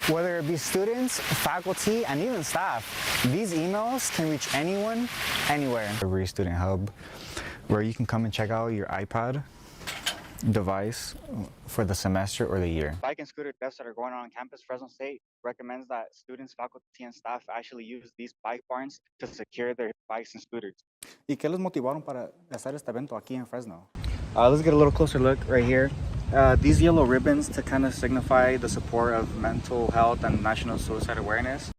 Whether it be students, faculty, and even staff, these emails can reach anyone, anywhere. Every student hub, where you can come and check out your iPad device for the semester or the year. Bike and scooter thefts that are going on campus, Fresno State recommends that students, faculty, and staff actually use these bike barns to secure their bikes and scooters. ¿Y qué los motivaron para hacer este evento aquí en Fresno? Let's get a little closer look right here. These yellow ribbons to kind of signify the support of mental health and national suicide awareness.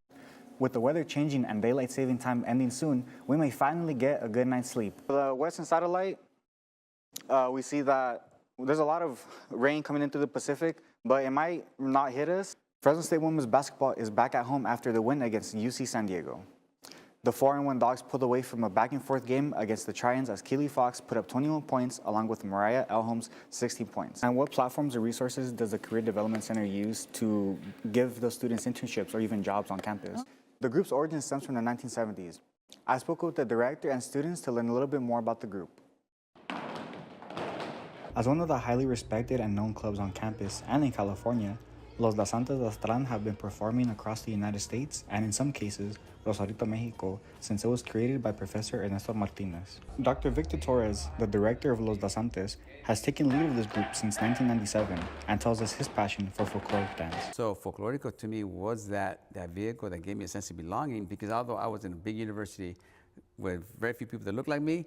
With the weather changing and daylight saving time ending soon, we may finally get a good night's sleep. For the western satellite, we see that there's a lot of rain coming into the Pacific, but it might not hit us. Fresno State women's basketball is back at home after the win against UC San Diego. The 4-1 Dogs pulled away from a back-and-forth game against the Trians as Keely Fox put up 21 points along with Mariah Elholm's 16 points. And what platforms or resources does the Career Development Center use to give those students internships or even jobs on campus? The group's origin stems from the 1970s. I spoke with the director and students to learn a little bit more about the group. As one of the highly respected and known clubs on campus and in California, Los Danzantes de Aztlán have been performing across the United States and in some cases, Rosarito, Mexico, since it was created by Professor Ernesto Martinez. Dr. Victor Torres, the director of Los Danzantes, has taken lead of this group since 1997 and tells us his passion for folkloric dance. So folklorico to me was that vehicle that gave me a sense of belonging, because although I was in a big university with very few people that looked like me,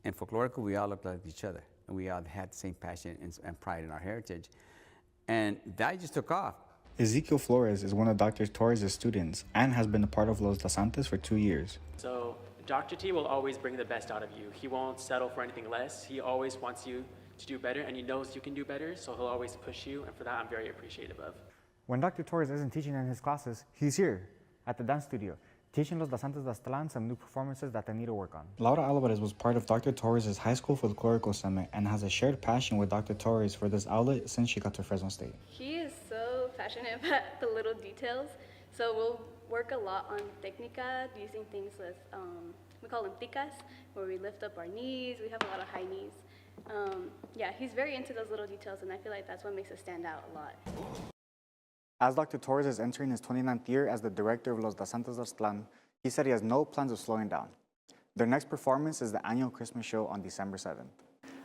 in folklorico we all looked like each other. And we all had the same passion and pride in our heritage. And that just took off. Alex Flores is one of Dr. Torres' students and has been a part of Los Danzantes for 2 years. So Dr. T will always bring the best out of you. He won't settle for anything less. He always wants you to do better, and he knows you can do better, so he'll always push you, and for that I'm very appreciative of. When Dr. Torres isn't teaching in his classes, he's here at the dance studio, teaching Los Danzantes de Aztlán some new performances that they need to work on. Laura Alvarez was part of Dr. Torres' high school folklorico summit and has a shared passion with Dr. Torres for this outlet since she got to Fresno State. He is so passionate about the little details, so we'll work a lot on técnica, using things with, we call them ticas, where we lift up our knees. We have a lot of high knees. Yeah, he's very into those little details, and I feel like that's what makes us stand out a lot. As Dr. Torres is entering his 29th year as the director of Los Danzantes de Aztlán, he said he has no plans of slowing down. Their next performance is the annual Christmas show on December 7th.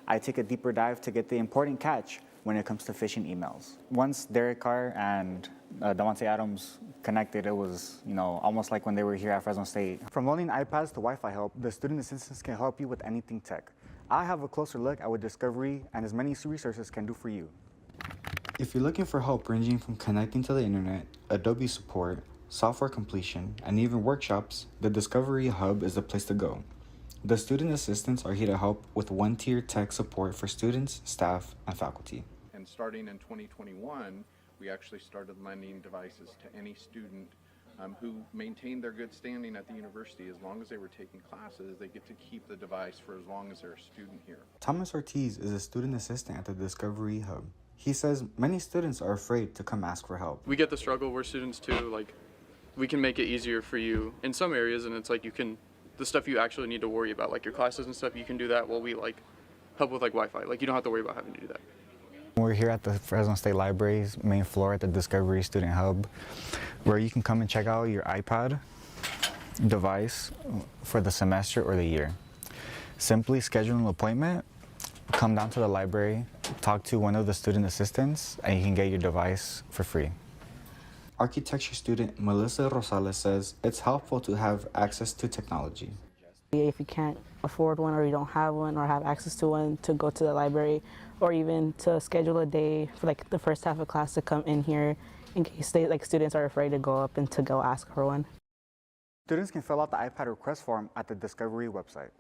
I take a deeper dive to get the important catch when it comes to phishing emails. Once Derek Carr and Davante Adams connected, it was, almost like when they were here at Fresno State. From loaning iPads to Wi-Fi help, the student assistants can help you with anything tech. I have a closer look at what Discovery and as many resources can do for you. If you're looking for help ranging from connecting to the internet, Adobe support, software completion, and even workshops, the Discovery Hub is the place to go. The student assistants are here to help with one-tier tech support for students, staff, and faculty. And starting in 2021, we actually started lending devices to any student who maintained their good standing at the university. As long as they were taking classes, they get to keep the device for as long as they're a student here. Thomas Ortiz is a student assistant at the Discovery Hub. He says many students are afraid to come ask for help. We get the struggle where students too, we can make it easier for you in some areas, and it's the stuff you actually need to worry about, like your classes and stuff, you can do that while we help with Wi-Fi. You don't have to worry about having to do that. We're here at the Fresno State Library's main floor at the Discovery Student Hub, where you can come and check out your iPad device for the semester or the year. Simply schedule an appointment, come down to the library, talk to one of the student assistants, and you can get your device for free. Architecture student Melissa Rosales says it's helpful to have access to technology. If you can't afford one or you don't have one or have access to one, to go to the library or even to schedule a day for the first half of class to come in here in case students are afraid to go up and to go ask for one. Students can fill out the iPad request form at the Discovery website.